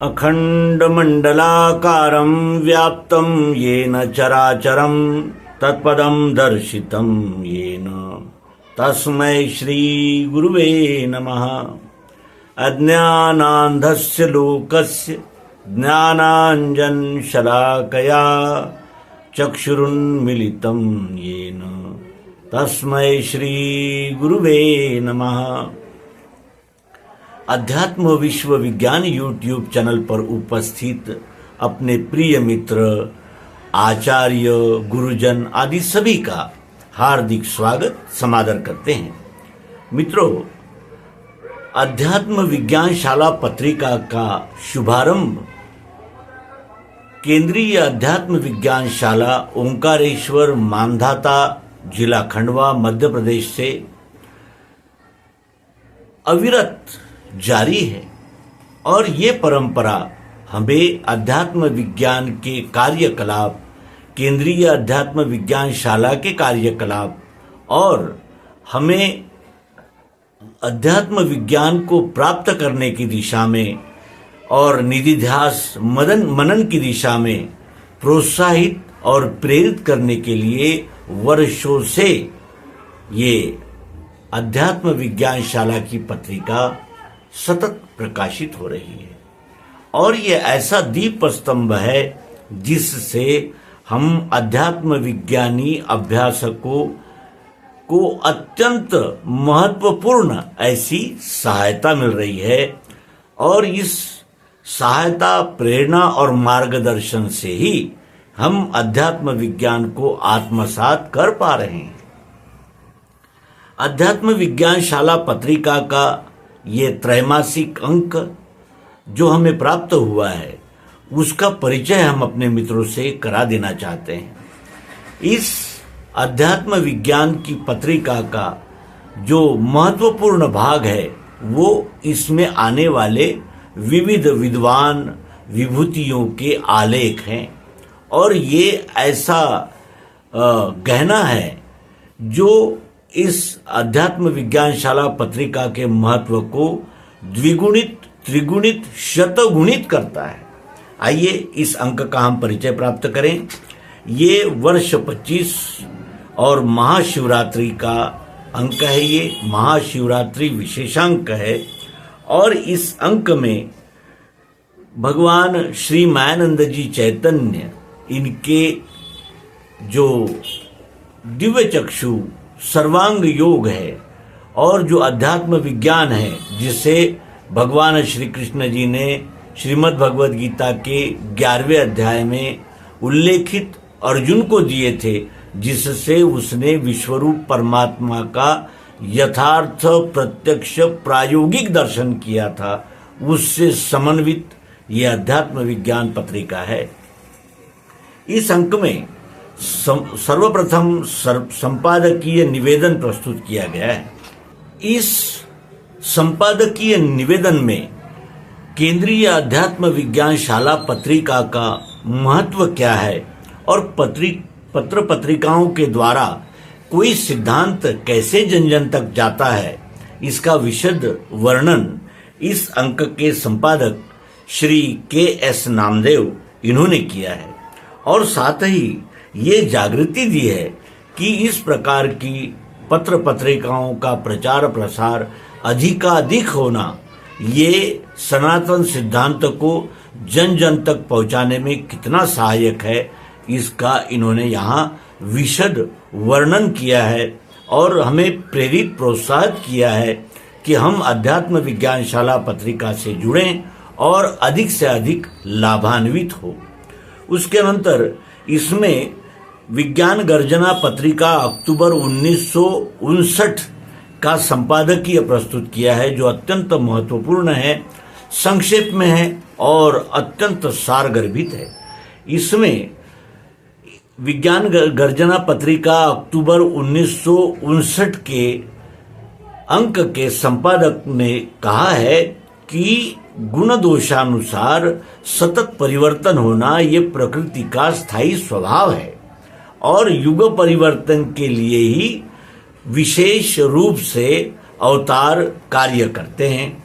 अखण्डमण्डलाकारं व्याप्तं येन चराचरं तत्पदं दर्शितं येन तस्मै श्रीगुरुवे नमः। अज्ञानान्धस्य लोकस्य ज्ञानाञ्जनशलाकया चक्षुरुन्मीलितं येन तस्मै श्रीगुरुवे नमः। अध्यात्म विश्व विज्ञान यूट्यूब चैनल पर उपस्थित अपने प्रिय मित्र, आचार्य, गुरुजन आदि सभी का हार्दिक स्वागत समादर करते हैं। मित्रों, अध्यात्म विज्ञान शाला पत्रिका का शुभारंभ केंद्रीय अध्यात्म विज्ञान शाला ओंकारेश्वर मानधाता जिला खंडवा मध्य प्रदेश से अविरत जारी है और ये परंपरा हमें अध्यात्म विज्ञान के कार्यकलाप, केंद्रीय अध्यात्म विज्ञान शाला के कार्यकलाप और हमें अध्यात्म विज्ञान को प्राप्त करने की दिशा में और निधिध्यास मनन की दिशा में प्रोत्साहित और प्रेरित करने के लिए वर्षों से ये अध्यात्म विज्ञान शाला की पत्रिका सतत प्रकाशित हो रही है और ये ऐसा दीप स्तंभ है जिससे हम अध्यात्म विज्ञानी अभ्यासकों को अत्यंत महत्वपूर्ण ऐसी सहायता मिल रही है और इस सहायता, प्रेरणा और मार्गदर्शन से ही हम अध्यात्म विज्ञान को आत्मसात कर पा रहे हैं। अध्यात्म विज्ञान शाला पत्रिका का ये त्रैमासिक अंक जो हमें प्राप्त हुआ है उसका परिचय हम अपने मित्रों से करा देना चाहते हैं। इस अध्यात्म विज्ञान की पत्रिका का जो महत्वपूर्ण भाग है वो इसमें आने वाले विविध विद्वान विभूतियों के आलेख हैं और ये ऐसा गहना है जो इस अध्यात्म विज्ञान शाला पत्रिका के महत्व को द्विगुणित, त्रिगुणित, शतगुणित करता है। आइए इस अंक का हम परिचय प्राप्त करें। ये वर्ष 25 और महाशिवरात्रि का अंक है। ये महाशिवरात्रि विशेषांक है और इस अंक में भगवान श्री मायानंद जी चैतन्य, इनके जो दिव्य चक्षु सर्वांग योग है और जो अध्यात्म विज्ञान है जिसे भगवान श्री कृष्ण जी ने श्रीमद् भगवद गीता के 11वें अध्याय में उल्लेखित अर्जुन को दिए थे, जिससे उसने विश्वरूप परमात्मा का यथार्थ प्रत्यक्ष प्रायोगिक दर्शन किया था, उससे समन्वित ये अध्यात्म विज्ञान पत्रिका है। इस अंक में सर्वप्रथम संपादकीय निवेदन प्रस्तुत किया गया है। इस संपादकीय निवेदन में केंद्रीय अध्यात्म विज्ञान शाला पत्रिका का महत्व क्या है और पत्र पत्रिकाओं के द्वारा कोई सिद्धांत कैसे जन जन तक जाता है, इसका विशद वर्णन इस अंक के संपादक श्री के.एस. नामदेव इन्होंने किया है और साथ ही ये जागृति दी है कि इस प्रकार की पत्र पत्रिकाओं का प्रचार प्रसार अधिकाधिक होना ये सनातन सिद्धांत को जन जन तक पहुंचाने में कितना सहायक है, इसका इन्होंने यहाँ विशद वर्णन किया है और हमें प्रेरित प्रोत्साहित किया है कि हम अध्यात्म विज्ञान शाला पत्रिका से जुड़ें और अधिक से अधिक लाभान्वित हो। उसके अनंतर इसमें विज्ञान गर्जना पत्रिका अक्टूबर 1959 का संपादकीय प्रस्तुत किया है, जो अत्यंत महत्वपूर्ण है, संक्षेप में है और अत्यंत सारगर्भित है। इसमें विज्ञान गर्जना पत्रिका अक्टूबर 1959 के अंक के संपादक ने कहा है कि गुण दोषानुसार सतत परिवर्तन होना ये प्रकृति का स्थायी स्वभाव है और युग परिवर्तन के लिए ही विशेष रूप से अवतार कार्य करते हैं।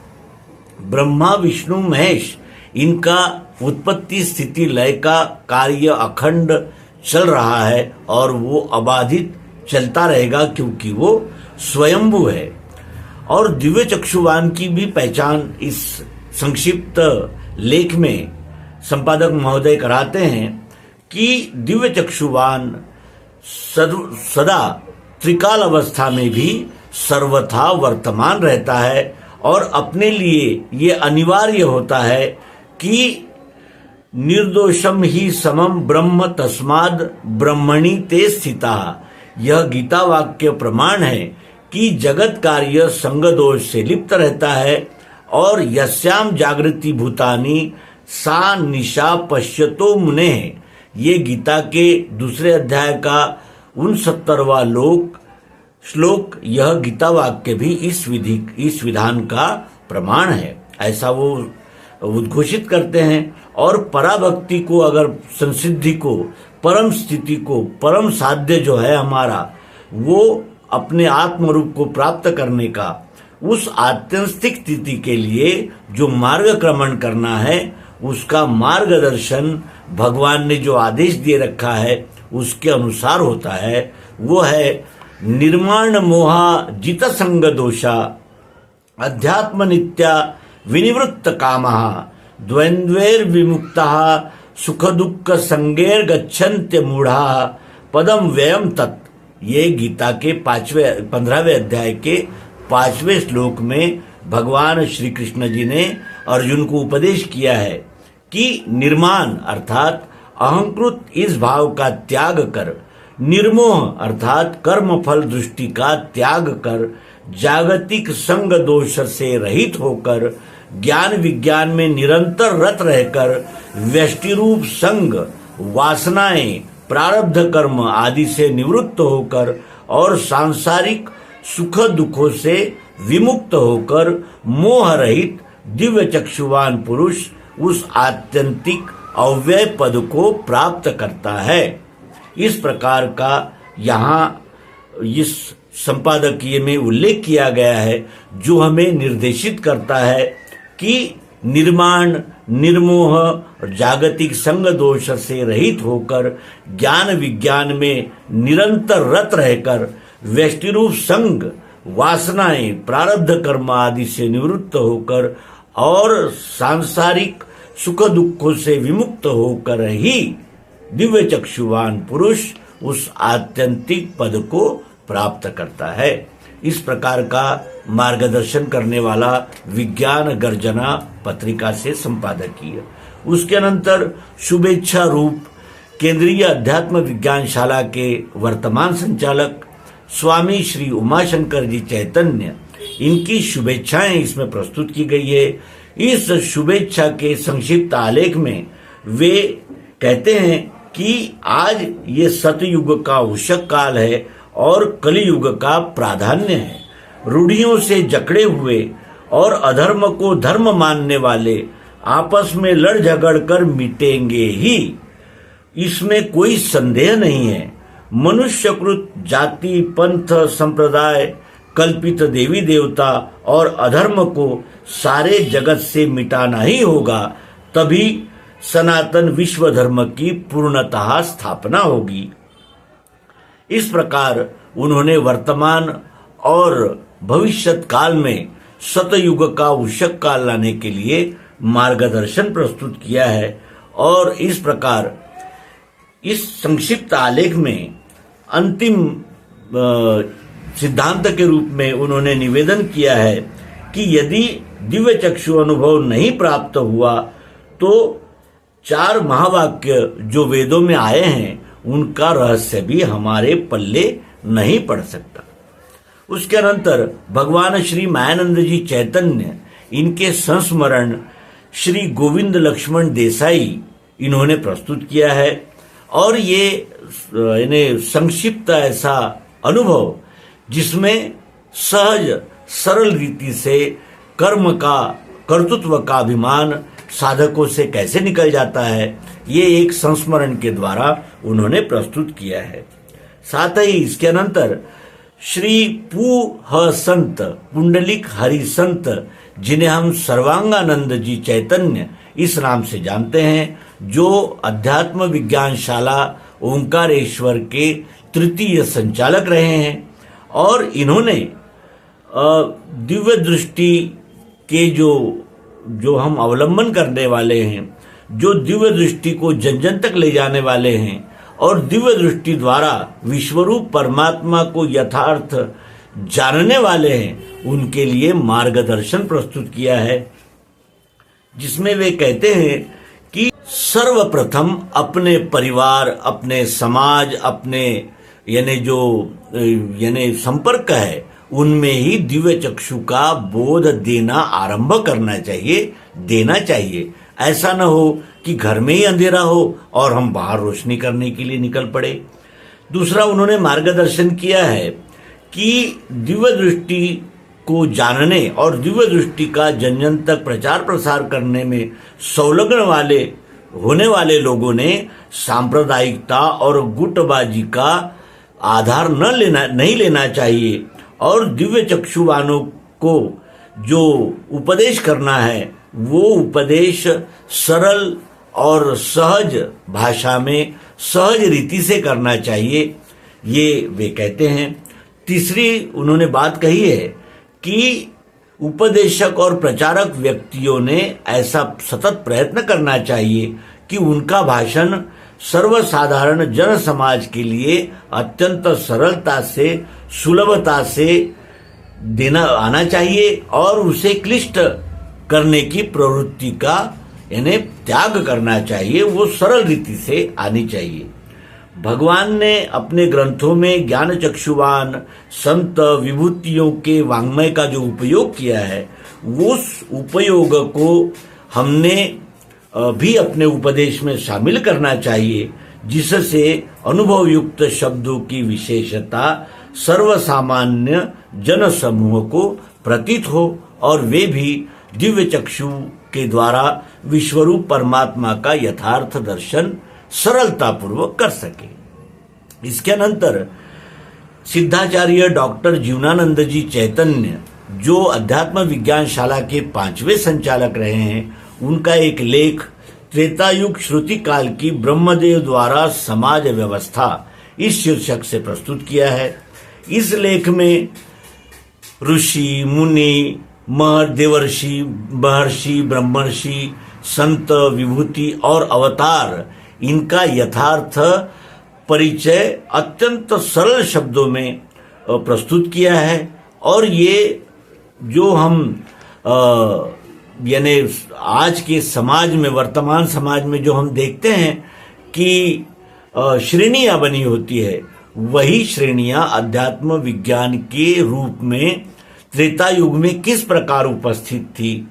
ब्रह्मा विष्णु महेश इनका उत्पत्ति स्थिति लय का कार्य अखंड चल रहा है और वो अबाधित चलता रहेगा, क्योंकि वो स्वयंभू है। और दिव्य चक्षुवान की भी पहचान इस संक्षिप्त लेख में संपादक महोदय कराते हैं कि दिव्य चक्षुवान सदा त्रिकाल अवस्था में भी सर्वथा वर्तमान रहता है और अपने लिए ये अनिवार्य होता है कि निर्दोषम ही समम ब्रह्म तस्माद ब्रह्मणि ते स्थिता। यह गीता वाक्य प्रमाण है कि जगत कार्य संग दोष से लिप्त रहता है और यस्याम जागृति भूतानि सा निशा पश्यतो मुने। ये गीता के दूसरे अध्याय का 69वां श्लोक यह गीता वाक्य भी इस विधान का प्रमाण है, ऐसा वो उद्घोषित करते हैं। और पराभक्ति को, अगर संसिद्धि को, परम स्थिति को, परम साध्य जो है हमारा, वो अपने आत्म रूप को प्राप्त करने का, उस आत्यंतिक स्थिति के लिए जो मार्गक्रमण करना है, उसका मार्गदर्शन भगवान ने जो आदेश दे रखा है उसके अनुसार होता है। वो है निर्माण मोहा जित संग दोषा अध्यात्म नित्या विनिवृत्त कामः द्वंद्वैर विमुक्तः सुख दुख संगेर गच्छन्त्य मूढ़ा पदम व्ययम तत्। ये गीता के 15वें अध्याय के 5वें श्लोक में भगवान श्री कृष्ण जी ने अर्जुन को उपदेश किया है कि निर्माण अर्थात अहंकृत इस भाव का त्याग कर, निर्मोह अर्थात कर्म फल दृष्टि का त्याग कर, जागतिक संग दोष से रहित होकर, ज्ञान विज्ञान में निरंतर रत रहकर, व्यष्टि रूप संग, वासनाएं, प्रारब्ध कर्म आदि से निवृत्त होकर और सांसारिक सुख दुखों से विमुक्त होकर मोह रहित दिव्य चक्षुवान पुरुष उस आत्यंतिक अव्यय पद को प्राप्त करता है। इस प्रकार का यहाँ इस संपादकीय में उल्लेख किया गया है, जो हमें निर्देशित करता है कि निर्माण, निर्मोह और जागतिक संग दोष से रहित होकर, ज्ञान विज्ञान में निरंतर रत रहकर, व्यष्टि रूप संग, वासनाएं, प्रारब्ध कर्म आदि से निवृत्त होकर और सांसारिक सुख दुखों से विमुक्त होकर ही दिव्य चक्षुवान पुरुष उस आत्यंतिक पद को प्राप्त करता है। इस प्रकार का मार्गदर्शन करने वाला विज्ञान गर्जना पत्रिका से संपादकीय। उसके अनंतर शुभेच्छा रूप केंद्रीय अध्यात्म विज्ञान शाला के वर्तमान संचालक स्वामी श्री उमाशंकर जी चैतन्य, इनकी शुभेच्छाएं इसमें प्रस्तुत की गई है। इस शुभेच्छा के संक्षिप्त आलेख में वे कहते हैं कि आज ये सतयुग का उषक काल है और कलियुग का प्राधान्य है। रूढ़ियों से जकड़े हुए और अधर्म को धर्म मानने वाले आपस में लड़ झगड़ कर मिटेंगे ही, इसमें कोई संदेह नहीं है। मनुष्यकृत जाति, पंथ, संप्रदाय, कल्पित देवी देवता और अधर्म को सारे जगत से मिटाना ही होगा, तभी सनातन विश्व धर्म की पूर्णतः स्थापना होगी। इस प्रकार उन्होंने वर्तमान और भविष्यत काल में सतयुग का उषक काल लाने के लिए मार्गदर्शन प्रस्तुत किया है। और इस प्रकार इस संक्षिप्त आलेख में अंतिम सिद्धांत के रूप में उन्होंने निवेदन किया है कि यदि दिव्य चक्षु अनुभव नहीं प्राप्त हुआ तो 4 महावाक्य जो वेदों में आए हैं उनका रहस्य भी हमारे पल्ले नहीं पड़ सकता। उसके अनंतर भगवान श्री मायानंद जी चैतन्य, इनके संस्मरण श्री गोविंद लक्ष्मण देसाई इन्होंने प्रस्तुत किया है। और ये इन्हें संक्षिप्त ऐसा अनुभव जिसमें सहज सरल रीति से कर्तृत्व का अभिमान साधकों से कैसे निकल जाता है, ये एक संस्मरण के द्वारा उन्होंने प्रस्तुत किया है। साथ ही इसके अनंतर श्री पू संत पुंडलिक हरि संत, जिन्हें हम सर्वांगानंद जी चैतन्य इस नाम से जानते हैं, जो अध्यात्म विज्ञान शाला ओंकारेश्वर के तृतीय संचालक रहे हैं। और इन्होंने दिव्य दृष्टि के जो हम अवलंबन करने वाले हैं, जो दिव्य दृष्टि को जन जन तक ले जाने वाले हैं और दिव्य दृष्टि द्वारा विश्वरूप परमात्मा को यथार्थ जानने वाले हैं, उनके लिए मार्गदर्शन प्रस्तुत किया है, जिसमें वे कहते हैं कि सर्वप्रथम अपने परिवार, अपने समाज, अपने यानी संपर्क है, उनमें ही दिव्य चक्षु का बोध देना आरंभ करना चाहिए, देना चाहिए। ऐसा न हो कि घर में ही अंधेरा हो और हम बाहर रोशनी करने के लिए निकल पड़े। दूसरा, उन्होंने मार्गदर्शन किया है कि दिव्य दृष्टि को जानने और दिव्य दृष्टि का जन जन तक प्रचार प्रसार करने में संलग्न होने वाले लोगों ने सांप्रदायिकता और गुटबाजी का आधार नहीं लेना चाहिए और दिव्य चक्षुवानों को जो उपदेश करना है, वो उपदेश सरल और सहज भाषा में, सहज रीति से करना चाहिए, ये वे कहते हैं। तीसरी उन्होंने बात कही है कि उपदेशक और प्रचारक व्यक्तियों ने ऐसा सतत प्रयत्न करना चाहिए कि उनका भाषण सर्वसाधारण जन समाज के लिए अत्यंत सरलता से, सुलभता से देना आना चाहिए और उसे क्लिष्ट करने की प्रवृत्ति का यानी त्याग करना चाहिए, वो सरल रीति से आनी चाहिए। भगवान ने अपने ग्रंथों में ज्ञान चक्षुवान संत विभूतियों के वाङ्मय का जो उपयोग किया है, उस उपयोग को हमने भी अपने उपदेश में शामिल करना चाहिए, जिससे अनुभव युक्त शब्दों की विशेषता सर्वसामान्य जन समूह को प्रतीत हो और वे भी दिव्य चक्षु के द्वारा विश्वरूप परमात्मा का यथार्थ दर्शन सरलता पूर्वक कर सके। इसके अनंतर सिद्धाचार्य डॉक्टर जीवनानंद जी चैतन्य, जो अध्यात्म विज्ञान शाला के 5वें संचालक रहे हैं, उनका एक लेख त्रेतायुग श्रुति काल की ब्रह्मदेव द्वारा समाज व्यवस्था इस शीर्षक से प्रस्तुत किया है। इस लेख में ऋषि, मुनि, देवर्षि, महर्षि, ब्रह्मर्षि, संत, विभूति और अवतार, इनका यथार्थ परिचय अत्यंत सरल शब्दों में प्रस्तुत किया है। और ये जो हम यानी आज के समाज में, वर्तमान समाज में जो हम देखते हैं कि श्रेणियां बनी होती है, वही श्रेणियां अध्यात्म विज्ञान के रूप में त्रेता युग में किस प्रकार उपस्थित थी।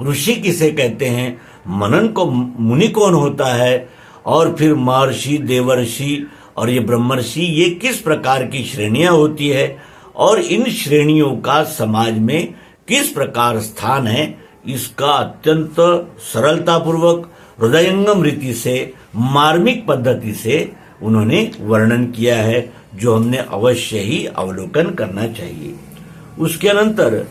ऋषि किसे कहते हैं, मनन को मुनि कौन होता है, और फिर महर्षि, देवर्षि और ये ब्रह्मर्षि, ये किस प्रकार की श्रेणियां होती है और इन श्रेणियों का समाज में किस प्रकार स्थान है, इसका अत्यंत सरलतापूर्वक, हृदयंगम रीति से, मार्मिक पद्धति से उन्होंने वर्णन किया है, जो हमने अवश्य ही अवलोकन करना चाहिए। उसके अनंतर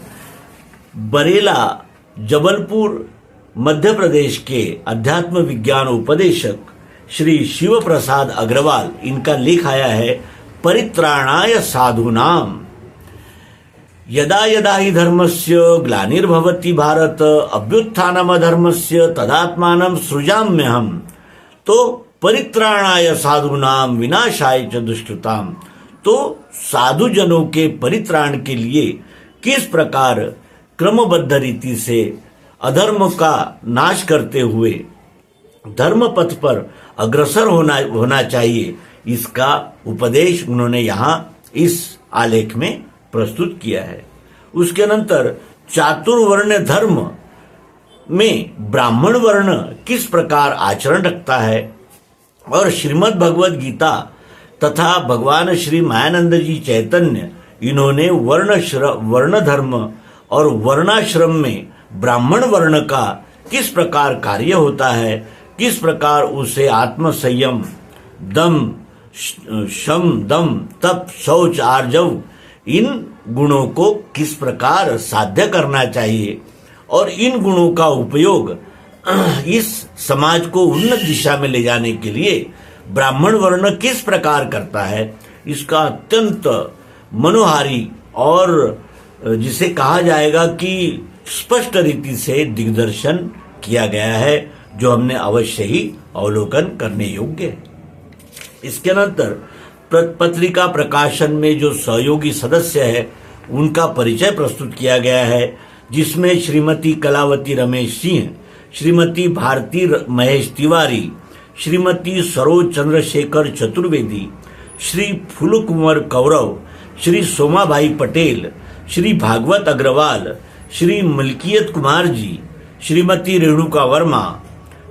बरेला, जबलपुर, मध्य प्रदेश के अध्यात्म विज्ञान उपदेशक श्री शिव प्रसाद अग्रवाल, इनका लेख आया है परित्राणाय साधूनाम। यदा यदा हि धर्मस्य ग्लानिर्भवति भारत अभ्युत्थानमधर्मस्य तदात्मानं सृजाम्यहम्। तो परित्राणाय साधूनाम विनाशाय च दुष्कृताम। तो साधु जनों के परित्राण के लिए किस प्रकार क्रमबद्ध रीति से अधर्म का नाश करते हुए धर्म पथ पर अग्रसर होना चाहिए, इसका उपदेश उन्होंने यहाँ इस आलेख में प्रस्तुत किया है। उसके अनंतर चातुर्वर्ण धर्म में ब्राह्मण वर्ण किस प्रकार आचरण रखता है और श्रीमद् भगवद गीता तथा भगवान श्री मायानंद जी चैतन्य, इन्होंने वर्ण धर्म और वर्णाश्रम में ब्राह्मण वर्ण का किस प्रकार कार्य होता है, किस प्रकार उसे आत्म संयम, दम, शम, दम, तप, शौच, आर्जव इन गुणों को किस प्रकार साध्य करना चाहिए और इन गुणों का उपयोग इस समाज को उन्नत दिशा में ले जाने के लिए ब्राह्मण वर्ण किस प्रकार करता है, इसका अत्यंत मनोहारी और जिसे कहा जाएगा कि स्पष्ट रीति से दिग्दर्शन किया गया है, जो हमने अवश्य ही अवलोकन करने योग्य है। इसके अनंतर पत्रिका प्रकाशन में जो सहयोगी सदस्य है उनका परिचय प्रस्तुत किया गया है, जिसमें श्रीमती कलावती रमेश सिंह, श्रीमती भारती महेश तिवारी, श्रीमती सरोज चंद्रशेखर चतुर्वेदी, श्री फूल कुंवर कौरव, श्री सोमाभाई पटेल, श्री भागवत अग्रवाल, श्री मलकियत कुमार जी, श्रीमती रेणुका वर्मा,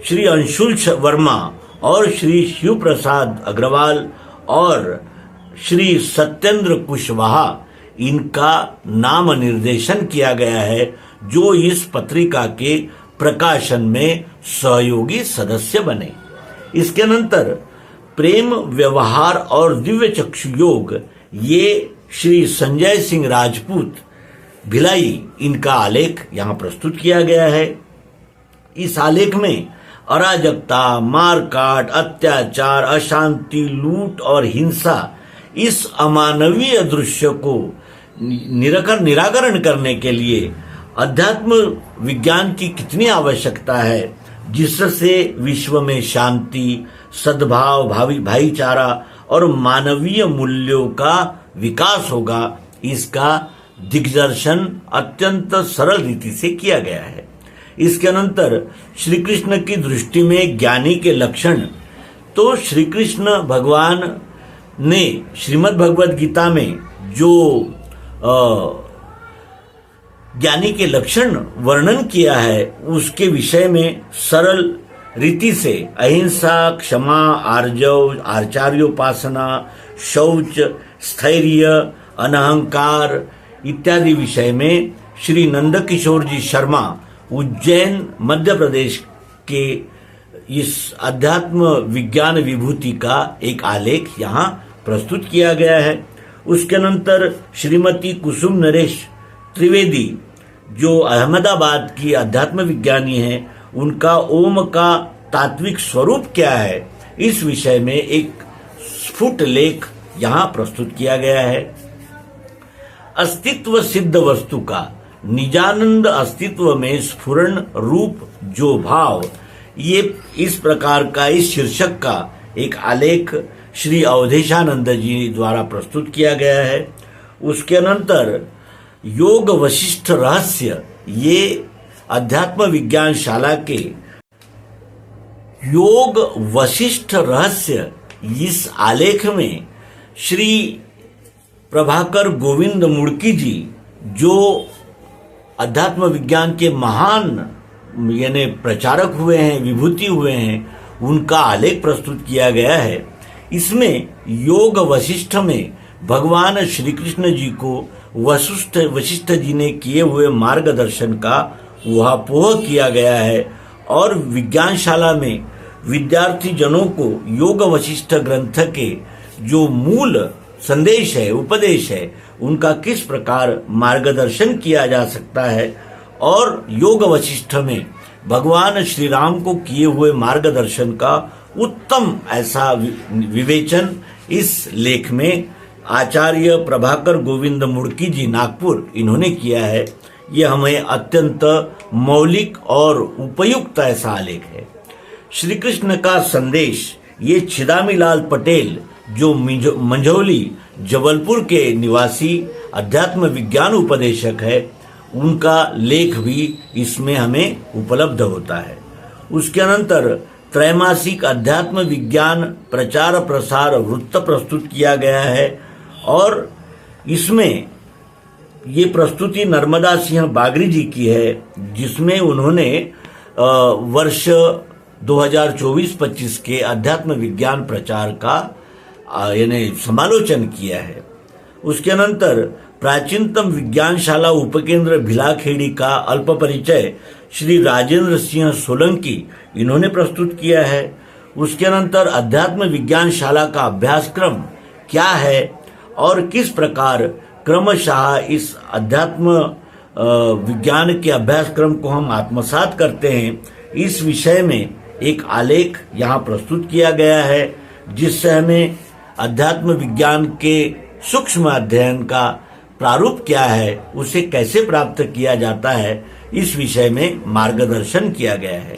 श्री अंशुल वर्मा और श्री शिव प्रसाद अग्रवाल और श्री सत्येंद्र कुशवाहा, इनका नाम निर्देशन किया गया है, जो इस पत्रिका के प्रकाशन में सहयोगी सदस्य बने। इसके अनंतर प्रेम व्यवहार और दिव्य चक्षु योग, ये श्री संजय सिंह राजपूत भिलाई, इनका आलेख यहाँ प्रस्तुत किया गया है। इस आलेख में अराजकता, मारकाट, अत्याचार, अशांति, लूट और हिंसा, इस अमानवीय दृश्य को निराकरण करने के लिए अध्यात्म विज्ञान की कितनी आवश्यकता है, जिससे विश्व में शांति, सद्भाव, भाईचारा और मानवीय मूल्यों का विकास होगा, इसका दिग्दर्शन अत्यंत सरल रीति से किया गया है। इसके अनंतर श्री कृष्ण की दृष्टि में ज्ञानी के लक्षण, तो श्री कृष्ण भगवान ने श्रीमद् भगवद गीता में जो ज्ञानी के लक्षण वर्णन किया है, उसके विषय में सरल रीति से अहिंसा, क्षमा, आर्जव, आचार्योपासना, शौच, स्थैर्य, अनहंकार इत्यादि विषय में श्री नंदकिशोर जी शर्मा, उज्जैन मध्य प्रदेश के इस अध्यात्म विज्ञान विभूति का एक आलेख यहाँ प्रस्तुत किया गया है। उसके अनंतर श्रीमती कुसुम नरेश त्रिवेदी, जो अहमदाबाद की अध्यात्म विज्ञानी हैं, उनका ओम का तात्विक स्वरूप क्या है, इस विषय में एक स्फुट लेख यहाँ प्रस्तुत किया गया है। अस्तित्व सिद्ध वस्तु का निजानंद अस्तित्व में स्फुरण रूप जो भाव, ये इस प्रकार का इस शीर्षक का एक आलेख श्री अवधेशानंद जी द्वारा प्रस्तुत किया गया है। उसके अनंतर योग वशिष्ठ रहस्य, ये अध्यात्म विज्ञान शाला के योग वशिष्ठ रहस्य, इस आलेख में श्री प्रभाकर गोविंद मुड़की जी, जो अध्यात्म विज्ञान के महान यानी प्रचारक हुए हैं, विभूति हुए हैं, उनका आलेख प्रस्तुत किया गया है। इसमें योग वशिष्ठ में भगवान श्री कृष्ण जी को वशिष्ठ जी ने किए हुए मार्गदर्शन का ऊहापोह किया गया है और विज्ञानशाला में विद्यार्थी जनों को योग वशिष्ठ ग्रंथ के जो मूल संदेश है, उपदेश है, उनका किस प्रकार मार्गदर्शन किया जा सकता है और योग वशिष्ठ में भगवान श्री राम को किए हुए मार्गदर्शन का उत्तम ऐसा विवेचन इस लेख में आचार्य प्रभाकर गोविंद मुड़की जी नागपुर, इन्होंने किया है। यह हमें अत्यंत मौलिक और उपयुक्त ऐसा आलेख है। श्री कृष्ण का संदेश, ये छिदामीलाल पटेल, जो मंझौली जबलपुर के निवासी अध्यात्म विज्ञान उपदेशक है, उनका लेख भी इसमें हमें उपलब्ध होता है। उसके अनंतर त्रैमासिक अध्यात्म विज्ञान प्रचार प्रसार वृत्त प्रस्तुत किया गया है और इसमें ये प्रस्तुति नर्मदा सिंह बागरी जी की है, जिसमें उन्होंने वर्ष 2024-25 के अध्यात्म विज्ञान प्रचार का यानी समालोचन किया है। उसके अनंतर प्राचीनतम विज्ञानशाला उपकेंद्र भिलाखेड़ी का अल्प परिचय श्री राजेंद्र सिंह सोलंकी, इन्होंने प्रस्तुत किया है। उसके अनंतर अध्यात्म विज्ञानशाला का अभ्यासक्रम क्या है और किस प्रकार क्रमशः इस अध्यात्म विज्ञान के अभ्यासक्रम को हम आत्मसात करते हैं, इस विषय में एक आलेख यहाँ प्रस्तुत किया गया है, जिससे हमें अध्यात्म विज्ञान के सूक्ष्म अध्ययन का प्रारूप क्या है, उसे कैसे प्राप्त किया जाता है, इस विषय में मार्गदर्शन किया गया है।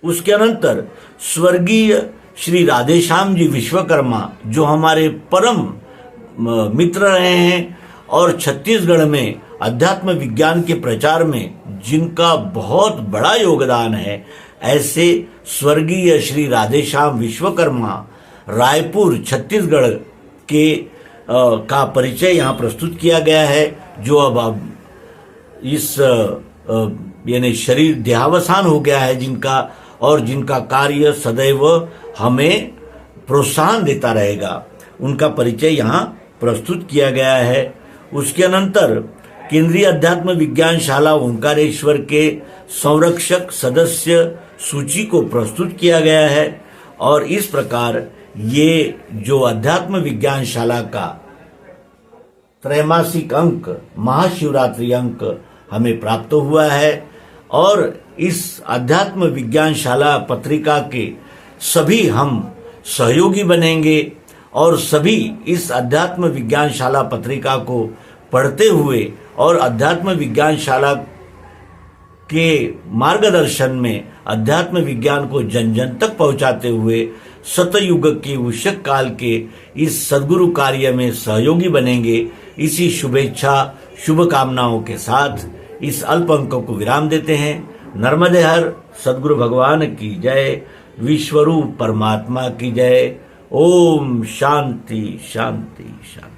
उसके अनंतर स्वर्गीय श्री राधेश्याम जी विश्वकर्मा, जो हमारे परम मित्र रहे हैं और छत्तीसगढ़ में अध्यात्म विज्ञान के प्रचार में जिनका बहुत बड़ा योगदान है, ऐसे स्वर्गीय श्री राधेश्याम विश्वकर्मा रायपुर छत्तीसगढ़ के का परिचय यहाँ प्रस्तुत किया गया है, जो अब इस यानी शरीर देहावसान हो गया है जिनका, और जिनका कार्य सदैव हमें प्रोत्साहन देता रहेगा, उनका परिचय यहाँ प्रस्तुत किया गया है। उसके अनंतर केंद्रीय अध्यात्म विज्ञान शाला ओंकारेश्वर के संरक्षक सदस्य सूची को प्रस्तुत किया गया है, और इस प्रकार ये जो अध्यात्म विज्ञान शाला का त्रैमासिक अंक, महाशिवरात्रि अंक हमें प्राप्त हुआ है, और इस अध्यात्म विज्ञान शाला पत्रिका के सभी हम सहयोगी बनेंगे और सभी इस अध्यात्म विज्ञान शाला पत्रिका को पढ़ते हुए और अध्यात्म विज्ञान शाला के मार्गदर्शन में अध्यात्म विज्ञान को जन जन तक पहुंचाते हुए सतयुग के उषक काल के इस सद्गुरु कार्य में सहयोगी बनेंगे। इसी शुभेच्छा शुभकामनाओं के साथ इस अल्प अंक को विराम देते हैं। नर्मदे हर सद्गुरु भगवान की जय, विश्वरूप परमात्मा की जय। ओम शांति शांति शांति।